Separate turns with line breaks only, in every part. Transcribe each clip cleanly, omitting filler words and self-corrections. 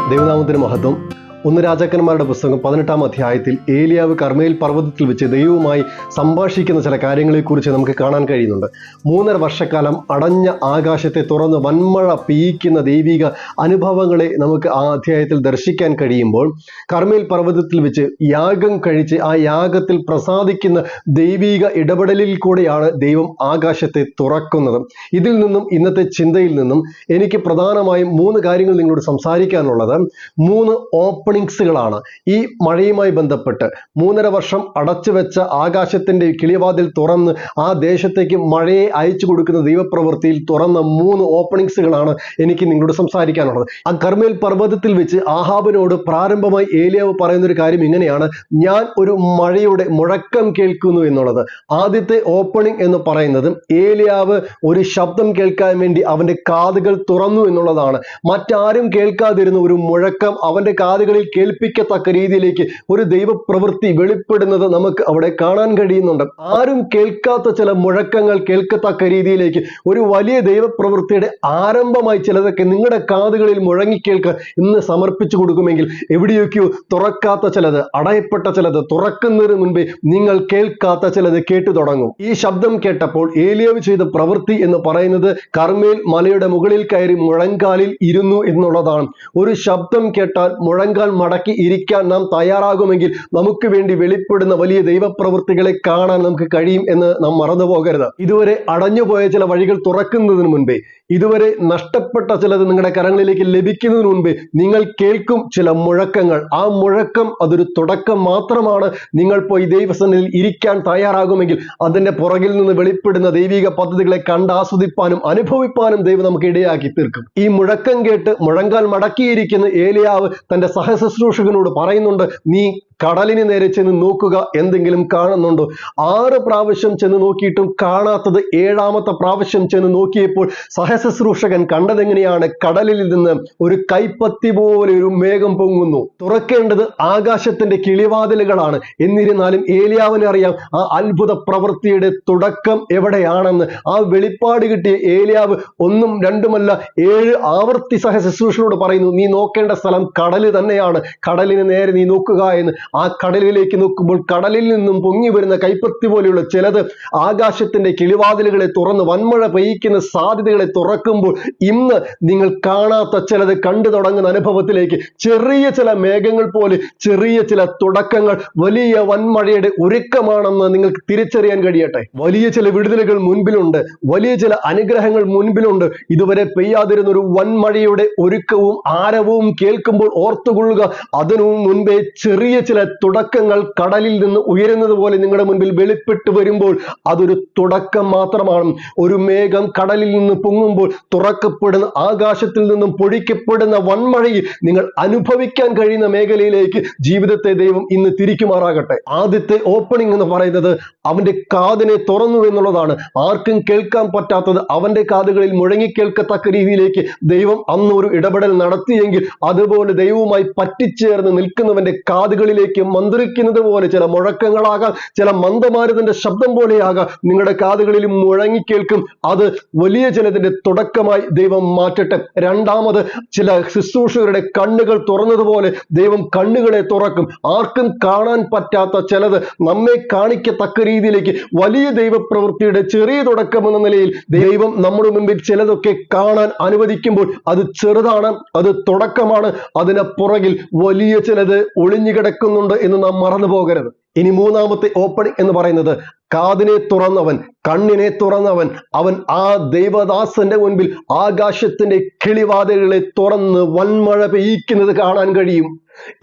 ദൈവനാമത്തിന് മഹത്വം. 1 രാജാക്കന്മാരുടെ പുസ്തകം 18-ാം അധ്യായത്തിൽ ഏലിയാവ് കർമ്മേൽ പർവ്വതത്തിൽ വെച്ച് ദൈവവുമായി സംഭാഷിക്കുന്ന ചില കാര്യങ്ങളെക്കുറിച്ച് നമുക്ക് കാണാൻ കഴിയുന്നുണ്ട്. 3.5 വർഷക്കാലം അടഞ്ഞ ആകാശത്തെ തുറന്ന് വൻമഴ പെയ്യിക്കുന്ന ദൈവിക അനുഭവങ്ങളെ നമുക്ക് ആ അധ്യായത്തിൽ ദർശിക്കാൻ കഴിയുമ്പോൾ, കർമ്മേൽ പർവ്വതത്തിൽ വെച്ച് യാഗം കഴിച്ച് ആ യാഗത്തിൽ പ്രസാദിക്കുന്ന ദൈവിക ഇടപെടലിൽ കൂടെയാണ് ദൈവം ആകാശത്തെ തുറക്കുന്നത്. ഇതിൽ നിന്നും, ഇന്നത്തെ ചിന്തയിൽ നിന്നും എനിക്ക് പ്രധാനമായും 3 കാര്യങ്ങൾ നിങ്ങളോട് സംസാരിക്കാനുള്ളത്. 3 ഓപ്പണിങ്സുകളാണ്. ഈ മഴയുമായി ബന്ധപ്പെട്ട് 3.5 വർഷം അടച്ചു വെച്ച ആകാശത്തിന്റെ കിളിവാതിൽ തുറന്ന് ആ ദേശത്തേക്ക് മഴയെ അയച്ചു കൊടുക്കുന്ന ദൈവപ്രവൃത്തിയിൽ തുറന്ന 3 ഓപ്പണിങ്സുകളാണ് എനിക്ക് നിങ്ങളോട് സംസാരിക്കാനുള്ളത്. ആ കർമ്മേൽ പർവ്വതത്തിൽ വെച്ച് ആഹാബിനോട് പ്രാരംഭമായി ഏലിയാവ് പറയുന്ന ഒരു കാര്യം ഇങ്ങനെയാണ്: ഞാൻ ഒരു മഴയുടെ മുഴക്കം കേൾക്കുന്നു എന്നുള്ളത്. ആദ്യത്തെ ഓപ്പണിംഗ് എന്ന് പറയുന്നത് ഏലിയാവ് ഒരു ശബ്ദം കേൾക്കാൻ വേണ്ടി അവന്റെ കാതുകൾ തുറന്നു എന്നുള്ളതാണ്. മറ്റാരും കേൾക്കാതിരുന്ന ഒരു മുഴക്കം അവന്റെ കാതുകളിൽ കേൾപ്പിക്കത്തക്ക രീതിയിലേക്ക് ഒരു ദൈവപ്രവൃത്തി വെളിപ്പെടുന്നത് നമുക്ക് അവിടെ കാണാൻ കഴിയുന്നുണ്ട്. ആരും കേൾക്കാത്ത ചില മുഴക്കങ്ങൾ കേൾക്കത്തക്ക രീതിയിലേക്ക് ഒരു വലിയ ദൈവപ്രവൃത്തിയുടെ ആരംഭമായി ചിലതൊക്കെ നിങ്ങളുടെ കാതുകളിൽ മുഴങ്ങിക്കേൾക്കാൻ ഇന്ന് സമർപ്പിച്ചു കൊടുക്കുമെങ്കിൽ, എവിടെയൊക്കെയോ തുറക്കാത്ത ചിലത്, അടയപ്പെട്ട ചിലത്, തുറക്കുന്നതിന് മുൻപേ നിങ്ങൾ കേൾക്കാത്ത ചിലത് കേട്ടു തുടങ്ങും. ഈ ശബ്ദം കേട്ടപ്പോൾ ഏലിയാവ് ചെയ്ത പ്രവൃത്തി എന്ന് പറയുന്നത് കർമ്മേൽ മലയുടെ മുകളിൽ കയറി മുഴങ്കാലിൽ ഇരുന്നു എന്നുള്ളതാണ്. ഒരു ശബ്ദം കേട്ടാൽ മുഴങ്കാൽ മടക്കി ഇരിക്കാൻ നാം തയ്യാറാകുമെങ്കിൽ നമുക്ക് വേണ്ടി വെളിപ്പെടുന്ന വലിയ ദൈവപ്രവൃത്തികളെ കാണാൻ നമുക്ക് കഴിയും എന്ന് നാം മറന്നു പോകരുത്. ഇതുവരെ അടഞ്ഞുപോയ ചില വഴികൾ തുറക്കുന്നതിന് മുൻപേ, ഇതുവരെ നഷ്ടപ്പെട്ട ചിലത് നിങ്ങളുടെ കരങ്ങളിലേക്ക് ലഭിക്കുന്നതിന് മുൻപേ നിങ്ങൾ കേൾക്കും ചില മുഴക്കങ്ങൾ. ആ മുഴക്കം അതൊരു തുടക്കം മാത്രമാണ്. നിങ്ങൾ പോയി ദൈവസന്നിധിയിൽ ഇരിക്കാൻ തയ്യാറാകുമെങ്കിൽ അതിന്റെ പുറകിൽ നിന്ന് വെളിപ്പെടുന്ന ദൈവിക പദ്ധതികളെ കണ്ടാസ്വദിപ്പാനും അനുഭവിപ്പാനും ദൈവം നമുക്ക് ഇടയാക്കി തീർക്കും. ഈ മുഴക്കം കേട്ട് മുഴങ്കാൽ മടക്കിയിരിക്കുന്ന ഏലിയാവ് തന്റെ സഹശുശ്രൂഷകനോട് പറയുന്നുണ്ട്: നീ കടലിന് നേരെ ചെന്ന് നോക്കുക, എന്തെങ്കിലും കാണുന്നുണ്ടോ? 6 പ്രാവശ്യം ചെന്ന് നോക്കിയിട്ടും കാണാത്തത് 7ാമത്തെ പ്രാവശ്യം ചെന്ന് നോക്കിയപ്പോൾ സഹശുശ്രൂഷകൻ കണ്ടതെങ്ങനെയാണ്? കടലിൽ നിന്ന് ഒരു കൈപ്പത്തി പോലെ ഒരു മേഘം പൊങ്ങുന്നു. തുറക്കേണ്ടത് ആകാശത്തിന്റെ കിളിവാതിലുകളാണ്. എന്നിരുന്നാലും ഏലിയാവിനെ അറിയാം ആ അത്ഭുത പ്രവൃത്തിയുടെ തുടക്കം എവിടെയാണെന്ന്. ആ വെളിപ്പാട് കിട്ടിയ ഏലിയാവ് 1ഉം 2ഉമല്ല 7 ആവർത്തി സഹശുശ്രൂഷകനോട് പറയുന്നു: നീ നോക്കേണ്ട സ്ഥലം കടല് തന്നെയാണ്, കടലിന് നേരെ നീ നോക്കുക എന്ന്. ആ കടലിലേക്ക് നോക്കുമ്പോൾ കടലിൽ നിന്നും പൊങ്ങി വരുന്ന കൈപ്പത്തി പോലെയുള്ള ചിലത് ആകാശത്തിന്റെ കിളിവാതിലുകളെ തുറന്ന് വൻമഴ പെയ്യിക്കുന്ന സാധ്യതകളെ തുറക്കുമ്പോൾ ഇന്ന് നിങ്ങൾ കാണാത്ത ചിലത് കണ്ടു തുടങ്ങുന്ന അനുഭവത്തിലേക്ക്, ചെറിയ ചില മേഘങ്ങൾ പോലെ ചെറിയ ചില തുടക്കങ്ങൾ വലിയ വൻമഴയുടെ ഒരുക്കമാണെന്ന് നിങ്ങൾക്ക് തിരിച്ചറിയാൻ കഴിയട്ടെ. വലിയ ചില വിടുതലുകൾ മുൻപിലുണ്ട്, വലിയ ചില അനുഗ്രഹങ്ങൾ മുൻപിലുണ്ട്. ഇതുവരെ പെയ്യാതിരുന്ന ഒരു വൻമഴയുടെ ഒരുക്കവും ആരവവും കേൾക്കുമ്പോൾ ഓർത്തുകൊള്ളുക, അതിനു മുൻപേ ചെറിയ ചില തുടക്കങ്ങൾ കടലിൽ നിന്ന് ഉയരുന്നത് പോലെ നിങ്ങളുടെ മുൻപിൽ വെളിപ്പെട്ടു വരുമ്പോൾ അതൊരു തുടക്കം മാത്രമാണ്. ഒരു മേഘം കടലിൽ നിന്ന് പൊങ്ങുമ്പോൾ തുറക്കപ്പെടുന്ന ആകാശത്തിൽ നിന്നും പൊഴിക്കപ്പെടുന്ന വൻമഴയിൽ നിങ്ങൾ അനുഭവിക്കാൻ കഴിയുന്ന മേഖലയിലേക്ക് ജീവിതത്തെ ദൈവം ഇന്ന് തിരിക്കുമാറാകട്ടെ. ആദ്യത്തെ ഓപ്പണിംഗ് എന്ന് പറയുന്നത് അവന്റെ കാതിനെ തുറന്നു എന്നുള്ളതാണ്. ആർക്കും കേൾക്കാൻ പറ്റാത്തത് അവന്റെ കാതുകളിൽ മുഴങ്ങിക്കേൾക്കത്തക്ക രീതിയിലേക്ക് ദൈവം അന്ന് ഒരു ഇടപെടൽ നടത്തിയെങ്കിൽ, അതുപോലെ ദൈവവുമായി പറ്റിച്ചേർന്ന് നിൽക്കുന്നവന്റെ കാതുകളിലേക്ക് മന്ത്രിക്കുന്നത് പോലെ ചില മുഴക്കങ്ങളാകാം, ചില മന്ദമാരുതന്റെ ശബ്ദം പോലെയാകാം നിങ്ങളുടെ കാതുകളിൽ മുഴങ്ങിക്കേൾക്കും. അത് വലിയ ചിലതിന്റെ തുടക്കമായി ദൈവം മാറ്റട്ടെ. രണ്ടാമത്, ചില ശുശ്രൂഷകരുടെ കണ്ണുകൾ തുറന്നതുപോലെ ദൈവം കണ്ണുകളെ തുറക്കും. ആർക്കും കാണാൻ പറ്റാത്ത ചിലത് നമ്മെ കാണിക്കത്തക്ക രീതിയിലേക്ക് വലിയ ദൈവപ്രവൃത്തിയുടെ ചെറിയ തുടക്കം എന്ന നിലയിൽ ദൈവം നമ്മുടെ മുൻപിൽ ചിലതൊക്കെ കാണാൻ അനുവദിക്കുമ്പോൾ അത് ചെറുതാണ്, അത് തുടക്കമാണ്. അതിന് പുറകിൽ വലിയ ചിലത് ഒളിഞ്ഞു കിടക്കുന്നുണ്ട് എന്ന് നാം മറന്നു പോകരുത്. ഇനി 3ാമത്തെ ഓപ്പണിംഗ് എന്ന് പറയുന്നത് കാതിനെ തുറന്നവൻ, കണ്ണിനെ തുറന്നവൻ, അവൻ ആ ദൈവദാസന്റെ മുൻപിൽ ആകാശത്തിന്റെ കിളിവാതിലുകളെ തുറന്ന് വൻമഴ പെയ്യിക്കുന്നത് കാണാൻ കഴിയും.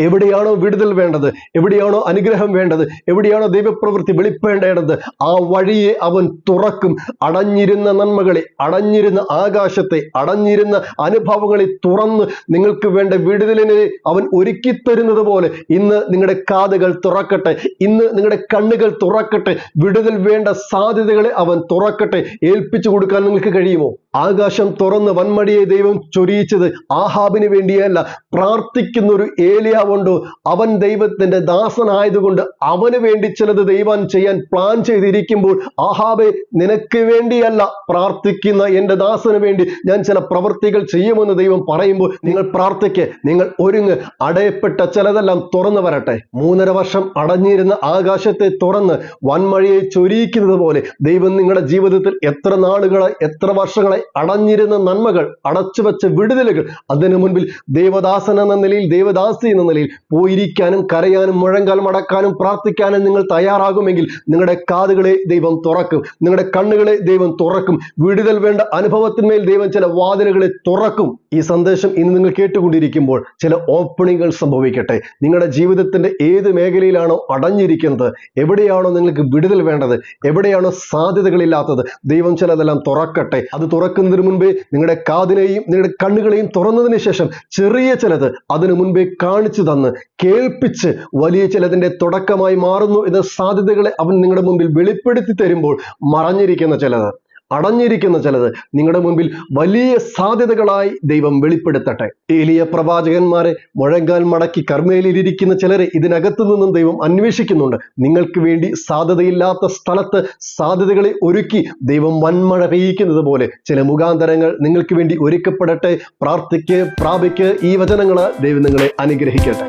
എവിടെയാണോ വിടുതൽ വേണ്ടത്, എവിടെയാണോ അനുഗ്രഹം വേണ്ടത്, എവിടെയാണോ ദൈവപ്രവൃത്തി വെളിപ്പെടേണ്ടത്, ആ വഴിയെ അവൻ തുറക്കും. അടഞ്ഞിരുന്ന നന്മകളെ, അടഞ്ഞിരുന്ന ആകാശത്തെ, അടഞ്ഞിരുന്ന അനുഭവങ്ങളെ തുറന്ന് നിങ്ങൾക്ക് വേണ്ട വിടുതലിനെ അവൻ ഒരുക്കി തരുന്നത് പോലെ ഇന്ന് നിങ്ങളുടെ കാതുകൾ തുറക്കട്ടെ. ഇന്ന് നിങ്ങളുടെ കണ്ണുകൾ തുറക്കട്ടെ. വിടുതൽ വേണ്ട സാധ്യതകളെ അവൻ തുറക്കട്ടെ. ഏൽപ്പിച്ചു കൊടുക്കാൻ നിങ്ങൾക്ക് കഴിയുമോ? ആകാശം തുറന്ന് വൻമഴയെ ദൈവം ചൊരിയിച്ചത് ആഹാബിന് വേണ്ടിയല്ല. പ്രാർത്ഥിക്കുന്ന ഒരു ഏലിയാവുണ്ടോ, അവൻ ദൈവത്തിന്റെ ദാസനായതുകൊണ്ട് അവന് വേണ്ടി ചിലത് ദൈവം ചെയ്യാൻ പ്ലാൻ ചെയ്തിരിക്കുമ്പോൾ, ആഹാബെ നിനക്ക് വേണ്ടിയല്ല, പ്രാർത്ഥിക്കുന്ന എൻ്റെ ദാസന് വേണ്ടി ഞാൻ ചില പ്രവൃത്തികൾ ചെയ്യുമെന്ന് ദൈവം പറയുമ്പോൾ നിങ്ങൾ പ്രാർത്ഥിക്ക്, നിങ്ങൾ ഒരുങ്ങ്. അടയപ്പെട്ട ചിലതെല്ലാം തുറന്നു വരട്ടെ. 3.5 വർഷം അടഞ്ഞിരുന്ന ആകാശത്തെ തുറന്ന് വൻമഴയെ ചൊരിയിക്കുന്നത് പോലെ ദൈവം നിങ്ങളുടെ ജീവിതത്തിൽ എത്ര നാളുകളായി, എത്ര വർഷങ്ങളായി അടഞ്ഞിരുന്ന നന്മകൾ, അടച്ചുവെച്ച വിടുതലുകൾ, അതിനു മുൻപിൽ ദേവദാസൻ എന്ന നിലയിൽ, ദേവദാസി എന്ന നിലയിൽ പോയിരിക്കാനും കരയാനും മുഴങ്കാൽ മടക്കാനും പ്രാർത്ഥിക്കാനും നിങ്ങൾ തയ്യാറാകുമെങ്കിൽ നിങ്ങളുടെ കാതുകളെ ദൈവം തുറക്കും, നിങ്ങളുടെ കണ്ണുകളെ ദൈവം തുറക്കും. വിടുതൽ വേണ്ട അനുഭവത്തിന്മേൽ ദൈവം ചില വാതിലുകളെ തുറക്കും. ഈ സന്ദേശം ഇന്ന് നിങ്ങൾ കേട്ടുകൊണ്ടിരിക്കുമ്പോൾ ചില ഓപ്പണിങ്ങുകൾ സംഭവിക്കട്ടെ. നിങ്ങളുടെ ജീവിതത്തിന്റെ ഏത് മേഖലയിലാണോ അടഞ്ഞിരിക്കുന്നത്, എവിടെയാണോ നിങ്ങൾക്ക് വിടുതൽ വേണ്ടത്, എവിടെയാണോ സാധ്യതകളില്ലാത്തത്, ദൈവം ചിലതെല്ലാം തുറക്കട്ടെ. അത് തുറക്കുന്നതിന് മുൻപേ നിങ്ങളുടെ കാതിനെയും നിങ്ങളുടെ കണ്ണുകളെയും തുറന്നതിന് ശേഷം ചെറിയ ചിലത് അതിനു മുൻപേ കാണിച്ചു തന്ന് കേൾപ്പിച്ച് വലിയ ചിലതിന്റെ തുടക്കമായി മാറുന്നു എന്ന സാധ്യതകളെ അവൻ നിങ്ങളുടെ മുമ്പിൽ വെളിപ്പെടുത്തി തരുമ്പോൾ, മറഞ്ഞിരിക്കുന്ന ചിലത്, അടഞ്ഞിരിക്കുന്ന ചിലത് നിങ്ങളുടെ മുൻപിൽ വലിയ സാധ്യതകളായി ദൈവം വെളിപ്പെടുത്തട്ടെ. ഏലിയ പ്രവാചകന്മാരെ മുഴങ്കാൽ മടക്കി കർമ്മേലിരിക്കുന്ന ചിലരെ ഇതിനകത്തു നിന്നും ദൈവം അന്വേഷിക്കുന്നുണ്ട്. നിങ്ങൾക്ക് വേണ്ടി സാധ്യതയില്ലാത്ത സ്ഥലത്ത് സാധ്യതകളെ ഒരുക്കി ദൈവം വൻമഴ പെയ്യിക്കുന്നത് പോലെ ചില മുഖാന്തരങ്ങൾ നിങ്ങൾക്ക് വേണ്ടി ഒരുക്കപ്പെടട്ടെ. പ്രാർത്ഥിക്ക്, പ്രാപിക്ക്. ഈ വചനങ്ങൾ ദൈവം നിങ്ങളെ അനുഗ്രഹിക്കട്ടെ.